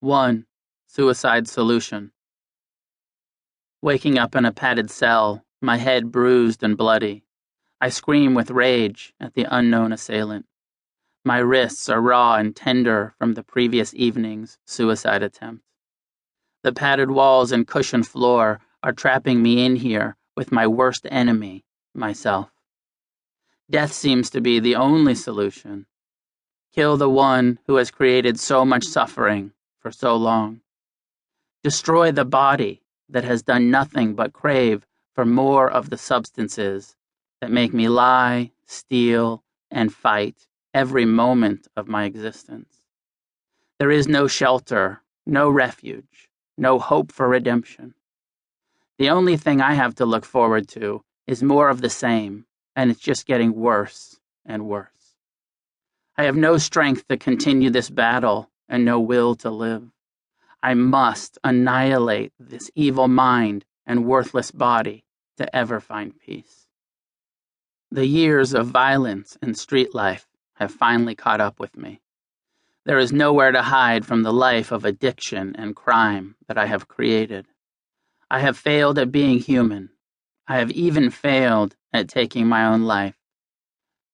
1. Suicide solution. Waking up in a padded cell, my head bruised and bloody, I scream with rage at the unknown assailant. My wrists are raw and tender from the previous evening's suicide attempt. The padded walls and cushioned floor are trapping me in here with my worst enemy, myself. Death seems to be the only solution. Kill the one who has created so much suffering for so long. Destroy the body that has done nothing but crave for more of the substances that make me lie, steal, and fight every moment of my existence. There is no shelter, no refuge, no hope for redemption. The only thing I have to look forward to is more of the same, and it's just getting worse and worse. I have no strength to continue this battle and no will to live. I must annihilate this evil mind and worthless body to ever find peace. The years of violence and street life have finally caught up with me. There is nowhere to hide from the life of addiction and crime that I have created. I have failed at being human. I have even failed at taking my own life.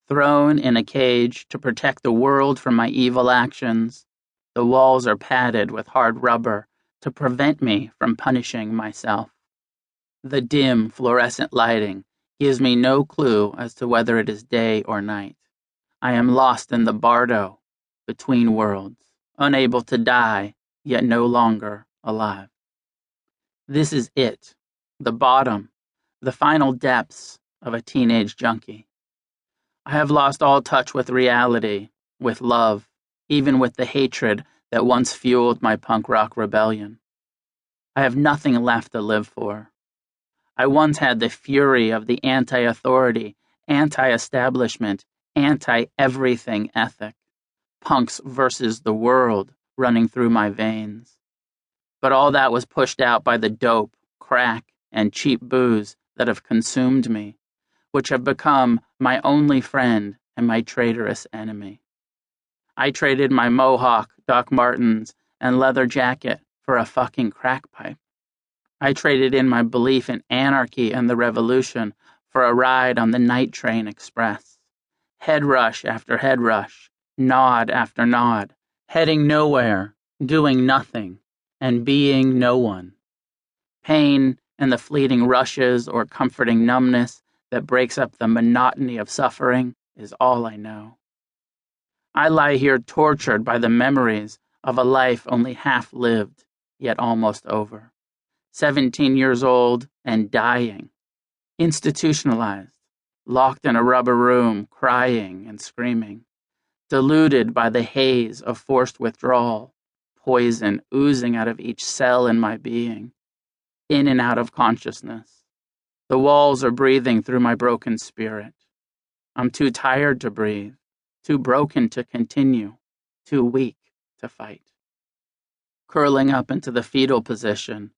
Thrown in a cage to protect the world from my evil actions, the walls are padded with hard rubber to prevent me from punishing myself. The dim fluorescent lighting gives me no clue as to whether it is day or night. I am lost in the bardo, between worlds, unable to die, yet no longer alive. This is it, the bottom, the final depths of a teenage junkie. I have lost all touch with reality, with love, even with the hatred that once fueled my punk rock rebellion. I have nothing left to live for. I once had the fury of the anti-authority, anti-establishment, anti-everything ethic, punks versus the world running through my veins. But all that was pushed out by the dope, crack, and cheap booze that have consumed me, which have become my only friend and my traitorous enemy. I traded my mohawk, Doc Martens, and leather jacket for a fucking crack pipe. I traded in my belief in anarchy and the revolution for a ride on the night train express. Head rush after head rush, nod after nod, heading nowhere, doing nothing, and being no one. Pain and the fleeting rushes or comforting numbness that breaks up the monotony of suffering is all I know. I lie here tortured by the memories of a life only half lived, yet almost over. 17 years old and dying, institutionalized, locked in a rubber room, crying and screaming, deluded by the haze of forced withdrawal, poison oozing out of each cell in my being, in and out of consciousness. The walls are breathing through my broken spirit. I'm too tired to breathe, too broken to continue, too weak to fight. Curling up into the fetal position,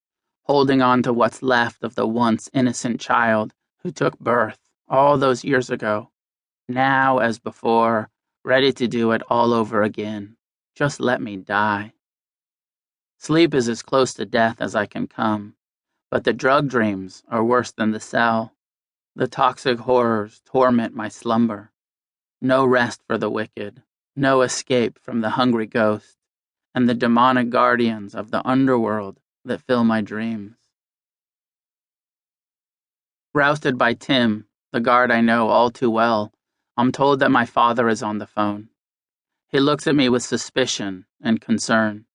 holding on to what's left of the once innocent child who took birth all those years ago, now as before, ready to do it all over again. Just let me die. Sleep is as close to death as I can come, but the drug dreams are worse than the cell. The toxic horrors torment my slumber. No rest for the wicked, no escape from the hungry ghost and the demonic guardians of the underworld that fill my dreams. Rousted by Tim, the guard I know all too well, I'm told that my father is on the phone. He looks at me with suspicion and concern,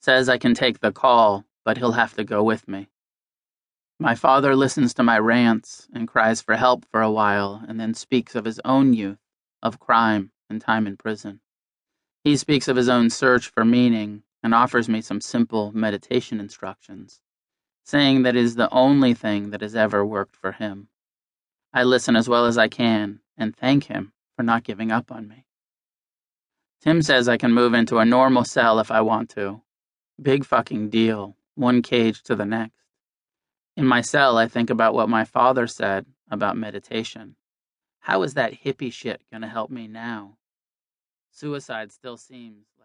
says I can take the call, but he'll have to go with me. My father listens to my rants and cries for help for a while and then speaks of his own youth, of crime and time in prison. He speaks of his own search for meaning and offers me some simple meditation instructions, saying that it is the only thing that has ever worked for him. I listen as well as I can and thank him for not giving up on me. Tim says I can move into a normal cell if I want to. Big fucking deal, one cage to the next. In my cell, I think about what my father said about meditation. How is that hippie shit gonna help me now? Suicide still seems like